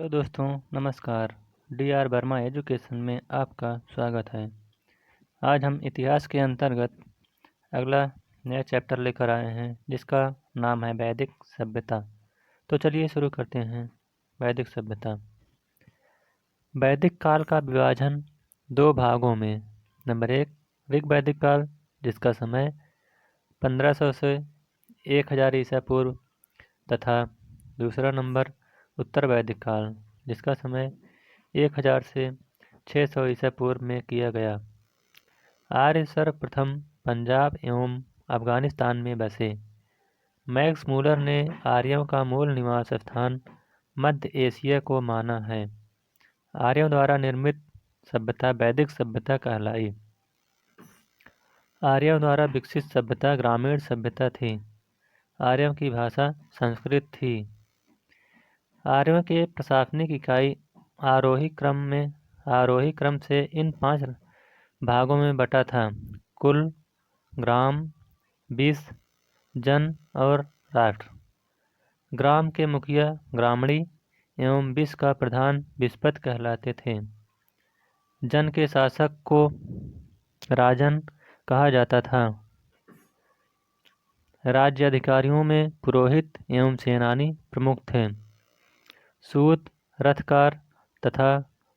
Hello दोस्तों, नमस्कार। D R Verma education में आपका स्वागत है। आज हम इतिहास के अंतर्गत अगला नया चैप्टर लेकर आए हैं जिसका नाम है वैदिक सभ्यता। तो चलिए शुरू करते हैं। वैदिक सभ्यता। वैदिक काल का विभाजन दो भागों में। नंबर 1 ऋग वैदिक काल, जिसका समय 1500 से 1000 ईसा पूर्व, तथा दूसरा नंबर उत्तर वैदिक काल, जिसका समय 1000 से 600 ईसा पूर्व में किया गया। आर्य सर्वप्रथम पंजाब एवं अफगानिस्तान में बसे। मैक्स मूलर ने आर्यों का मूल निवास स्थान मध्य एशिया को माना है। आर्यों द्वारा निर्मित सभ्यता वैदिक सभ्यता कहलाई। आर्यों द्वारा विकसित सभ्यता ग्रामीण सभ्यता थी। आर्यों की भाषा संस्कृत थी। आर्यों के प्रशासनिक इकाई आरोही क्रम से इन 5 भागों में बटा था: कुल, ग्राम, विष, जन और राष्ट्र। ग्राम के मुखिया ग्रामणी एवं विष का प्रधान विषपति कहलाते थे। जन के शासक को राजन कहा जाता था। राज्य अधिकारियों में पुरोहित एवं सेनानी प्रमुख थे। सूत, रथकार तथा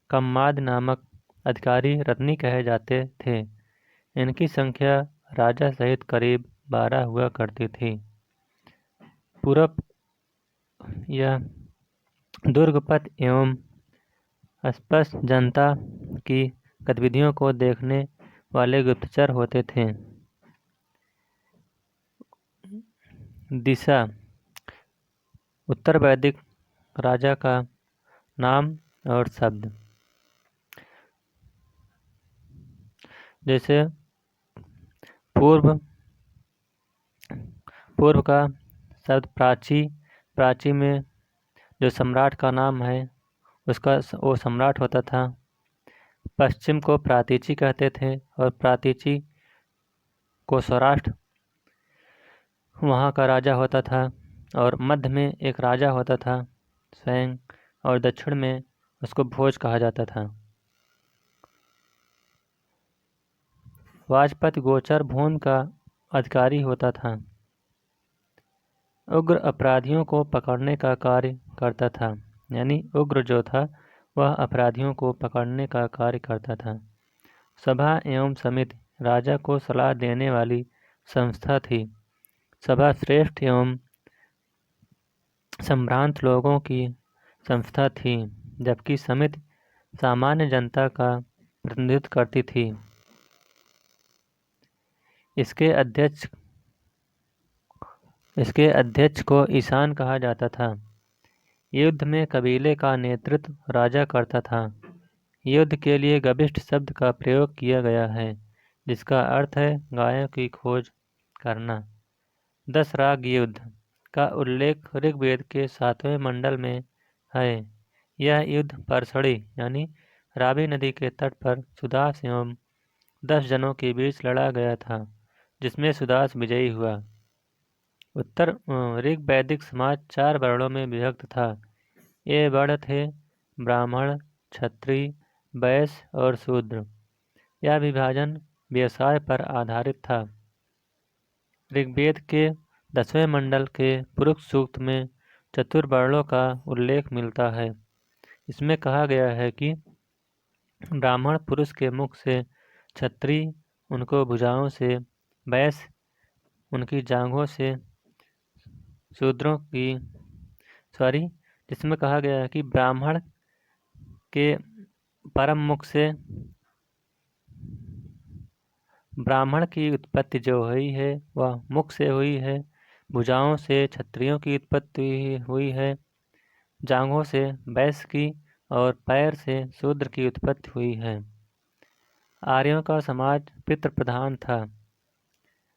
कम्माद नामक अधिकारी रत्नी कहे जाते थे। इनकी संख्या राजा सहित करीब 12 हुआ करती थी। पूरब यह दुर्गपथ एवं स्पष्ट जनता की गतिविधियों को देखने वाले गुप्तचर होते थे। दिशा उत्तर वैदिक राजा का नाम और शब्द। जैसे पूर्व का शब्द प्राची। प्राची में जो सम्राट का नाम है उसका वो सम्राट होता था। पश्चिम को प्रातीची कहते थे और प्रातीची को सौराष्ट्र वहाँ का राजा होता था। और मध्य में एक राजा होता था स्वयं, और दक्षिण में उसको भोज कहा जाता था। वाजपत गोचर भून का अधिकारी होता था। उग्र अपराधियों को पकड़ने का कार्य करता था। यानी उग्र जो था वह अपराधियों को पकड़ने का कार्य करता था। सभा एवं समिति राजा को सलाह देने वाली संस्था थी। सभा श्रेष्ठ एवं संभ्रांत लोगों की संस्था थी, जबकि समिति सामान्य जनता का प्रतिनिधित्व करती थी। इसके अध्यक्ष को ईशान कहा जाता था। युद्ध में कबीले का नेतृत्व राजा करता था। युद्ध के लिए गविष्ठ शब्द का प्रयोग किया गया है, जिसका अर्थ है गायों की खोज करना। 10 राग युद्ध का उल्लेख ऋग्वेद के 7वें मंडल में है। यह युद्ध परसड़ी यानी रावी नदी के तट पर सुदास एवं 10 जनों के बीच लड़ा गया था, जिसमें सुदास विजयी हुआ। उत्तर ऋग वैदिक समाज 4 वर्णों में विभक्त था। ये वर्ण थे ब्राह्मण, क्षत्रिय, वैश्य और शूद्र। यह विभाजन व्यवसाय पर आधारित था। ऋग्वेद के 10वें मंडल के पुरुष सूक्त में चतुर्वर्णों का उल्लेख मिलता है। इसमें कहा गया है कि ब्राह्मण पुरुष के मुख से, क्षत्रिय उनको भुजाओं से, वैश्य उनकी जांघों से, जिसमें कहा गया है कि ब्राह्मण के परम मुख से ब्राह्मण की उत्पत्ति जो हुई है वह मुख से हुई है, भुजाओं से क्षत्रियों की उत्पत्ति हुई है, जांघों से वैश्य की और पैर से शूद्र की उत्पत्ति हुई है। आर्यों का समाज पितृप्रधान था।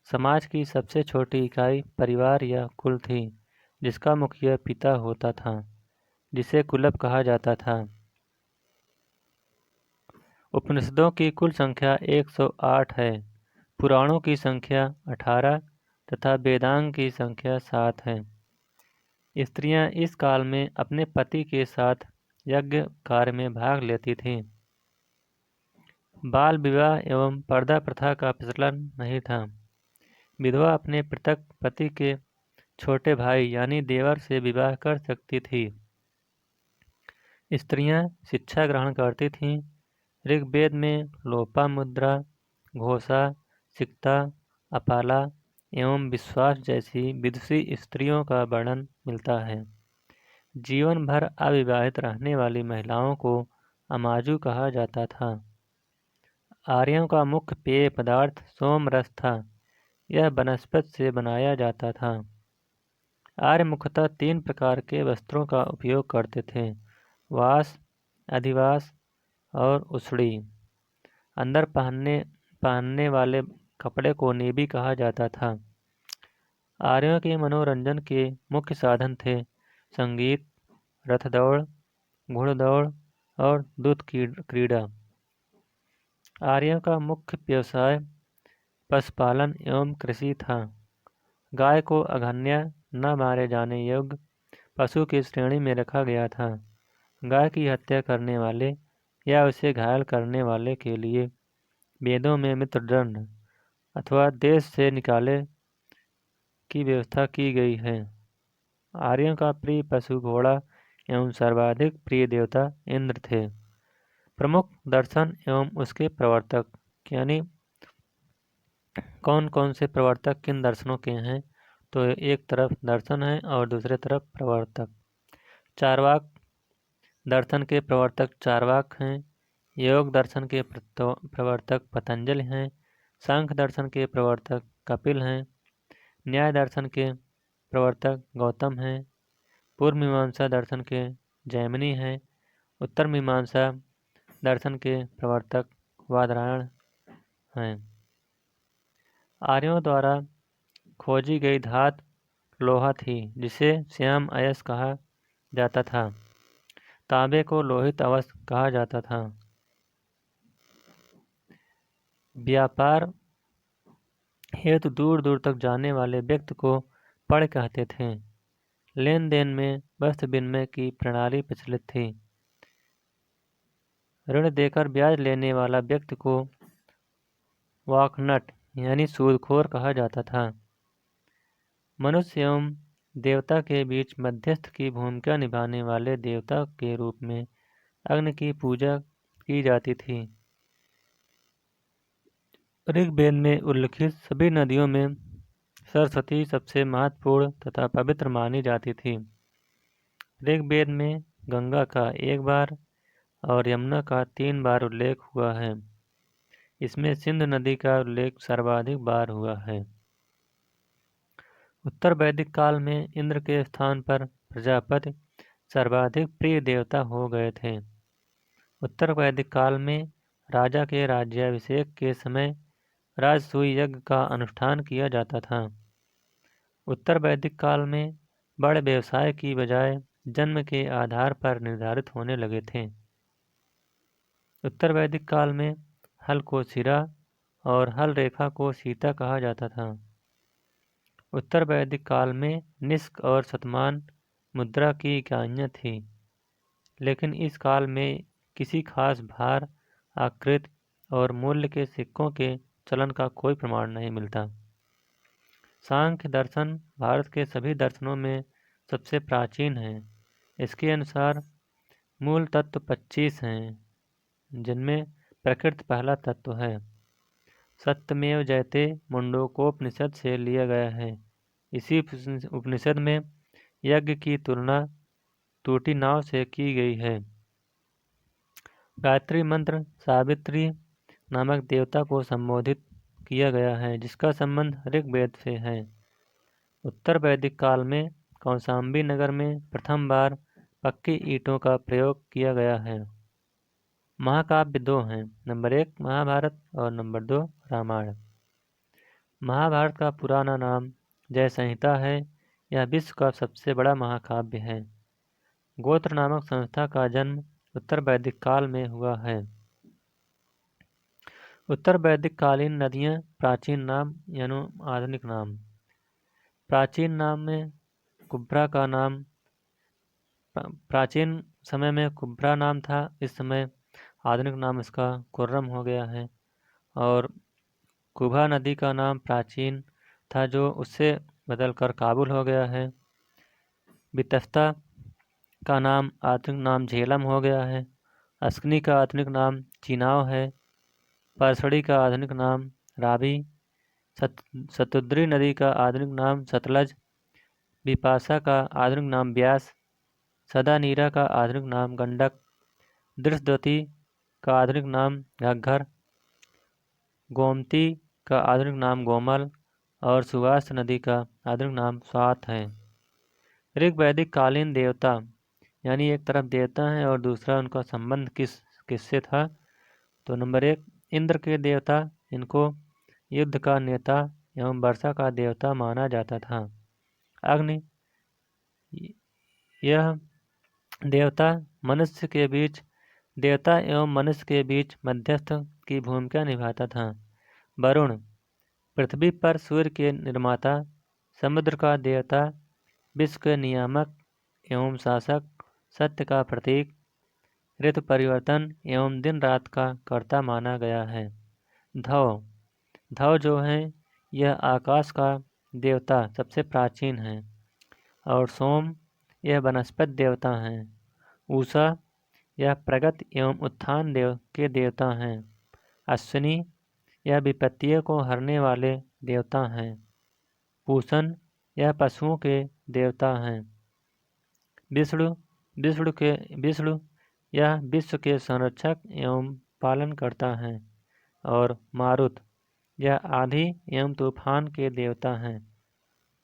समाज की सबसे छोटी इकाई परिवार या कुल थी, जिसका मुखिया पिता होता था, जिसे कुलप कहा जाता था। उपनिषदों की कुल संख्या 108 है। पुराणों की संख्या 18 तथा वेदांग की संख्या 7 है। स्त्रियां इस काल में अपने पति के साथ यज्ञ कार्य में भाग लेती थीं। बाल विवाह एवं पर्दा प्रथा का प्रचलन नहीं था। विधवा अपने पृथक पति के छोटे भाई यानी देवर से विवाह कर सकती थी। स्त्रियां शिक्षा ग्रहण करती थीं। ऋग्वेद में लोपामुद्रा, घोषा, सिक्ता, अपाला एवं विश्वास जैसी विदुषी स्त्रियों का वर्णन मिलता है। जीवन भर अविवाहित रहने वाली महिलाओं को अमाजु कहा जाता था। आर्यों का मुख्य पेय पदार्थ सोम रस था। यह वनस्पति से बनाया जाता था। आर्य मुख्यतः 3 प्रकार के वस्त्रों का उपयोग करते थे: वास, अधिवास और उसड़ी। अंदर पहनने वाले कपड़े को नेबी कहा जाता था। आर्यों के मनोरंजन के मुख्य साधन थे संगीत, रथ दौड़, घुड़दौड़ और दूत क्रीड़ा। आर्यों का मुख्य व्यवसाय पशुपालन एवं कृषि था। गाय को अघन्या न मारे जाने योग्य पशु की श्रेणी में रखा गया था। गाय की हत्या करने वाले या उसे घायल करने वाले के लिए वेदों में मृत्युदंड अथवा देश से निकाले की व्यवस्था की गई है। आर्यों का प्रिय पशु घोड़ा एवं सर्वाधिक प्रिय देवता इंद्र थे। प्रमुख दर्शन एवं उसके प्रवर्तक, यानी कौन कौन से प्रवर्तक किन दर्शनों के हैं, तो एक तरफ दर्शन है और दूसरे तरफ प्रवर्तक। चारवाक दर्शन के प्रवर्तक चारवाक हैं। योग दर्शन के प्रवर्तक पतंजलि हैं। सांख्य दर्शन के प्रवर्तक कपिल हैं। न्याय दर्शन के प्रवर्तक गौतम हैं। पूर्व मीमांसा दर्शन के जैमिनी हैं। उत्तर मीमांसा दर्शन के प्रवर्तक बादरायण हैं। आर्यों द्वारा खोजी गई धातु लोहा थी, जिसे श्याम अयस्क कहा जाता था। तांबे को लोहित अवश्य कहा जाता था। व्यापार हेतु दूर दूर तक जाने वाले व्यक्ति को पड़ कहते थे। लेन देन में वस्त्र विनिमय की प्रणाली प्रचलित थी। ऋण देकर ब्याज लेने वाला व्यक्ति को वाकनट यानी सूदखोर कहा जाता था। मनुष्य एवं देवता के बीच मध्यस्थ की भूमिका निभाने वाले देवता के रूप में अग्नि की पूजा की जाती थी। ऋग्वेद में उल्लिखित सभी नदियों में सरस्वती सबसे महत्वपूर्ण तथा पवित्र मानी जाती थी। ऋग्वेद में गंगा का 1 बार और यमुना का 3 बार उल्लेख हुआ है। इसमें सिंधु नदी का उल्लेख सर्वाधिक बार हुआ है। उत्तर वैदिक काल में इंद्र के स्थान पर प्रजापति सर्वाधिक प्रिय देवता हो गए थे। उत्तर वैदिक काल में राजा के राज्याभिषेक के समय राजसूय यज्ञ का अनुष्ठान किया जाता था। उत्तर वैदिक काल में बड़े व्यवसाय की बजाय जन्म के आधार पर निर्धारित होने लगे थे। उत्तर वैदिक काल में हल को सिरा और हल रेखा को सीता कहा जाता था। उत्तर वैदिक काल में निष्क और शतमान मुद्रा की इकाइयाँ थीं, लेकिन इस काल में किसी खास भार, आकृति और मूल्य के सिक्कों के चलन का कोई प्रमाण नहीं मिलता। सांख्य दर्शन भारत के सभी दर्शनों में सबसे प्राचीन है। इसके अनुसार मूल तत्व 25 हैं, जिनमें प्रकृति पहला तत्व है। सत्यमेव जयते मुंडकोपनिषद से लिया गया है। इसी उपनिषद में यज्ञ की तुलना टूटी नाव से की गई है। गायत्री मंत्र सावित्री नामक देवता को संबोधित किया गया है, जिसका संबंध ऋग्वेद से है। उत्तर वैदिक काल में कौशाम्बी नगर में प्रथम बार पक्की ईंटों का प्रयोग किया गया है। महाकाव्य 2 हैं, नंबर 1 महाभारत और नंबर 2 रामायण। महाभारत का पुराना नाम जय संहिता है। यह विश्व का सबसे बड़ा महाकाव्य है। गोत्र नामक संस्था का जन्म उत्तर वैदिक काल में हुआ है। उत्तर वैदिक कालीन नदियाँ प्राचीन नाम यानी आधुनिक नाम। प्राचीन नाम में कुब्रा का नाम प्राचीन समय में कुब्रा नाम था, इस समय आधुनिक नाम इसका कुर्रम हो गया है। और कुबा नदी का नाम प्राचीन था जो उससे बदलकर काबुल हो गया है। बितफ्ता का नाम आधुनिक नाम झेलम हो गया है। अस्कनी का आधुनिक नाम चिनाव है। परसड़ी का आधुनिक नाम रावी। सतुद्री नदी का आधुनिक नाम सतलज। बिपाशा का आधुनिक नाम ब्यास। सदानीरा का आधुनिक नाम गंडक। दृष्टद्वती का आधुनिक नाम घग्घर। गोमती का आधुनिक नाम गोमल और सुवास नदी का आधुनिक नाम स्वात है। ऋग्वैदिक कालीन देवता, यानी एक तरफ देवता हैं और दूसरा उनका संबंध किससे था। तो नंबर 1 इंद्र के देवता, इनको युद्ध का नेता एवं वर्षा का देवता माना जाता था। अग्नि, यह देवता एवं मनुष्य के बीच मध्यस्थ की भूमिका निभाता था। वरुण, पृथ्वी पर सूर्य के निर्माता, समुद्र का देवता, विश्व के नियामक एवं शासक, सत्य का प्रतीक, ऋतु परिवर्तन एवं दिन रात का कर्ता माना गया है। धव जो है यह आकाश का देवता सबसे प्राचीन है। और सोम, यह वनस्पति देवता हैं। उषा, यह प्रगति एवं उत्थान के देवता हैं। अश्विनी, यह विपत्तियों को हरने वाले देवता हैं। पूषण, यह पशुओं के देवता हैं। विष्णु, यह विश्व के संरक्षक एवं पालनकर्ता हैं। और मारुत, यह आंधी एवं तूफान के देवता हैं।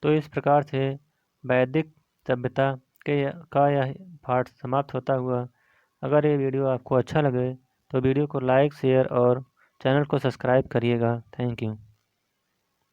तो इस प्रकार से वैदिक सभ्यता का यह पाठ समाप्त होता हुआ। अगर ये वीडियो आपको अच्छा लगे तो वीडियो को लाइक, शेयर और चैनल को सब्सक्राइब करिएगा। Thank you.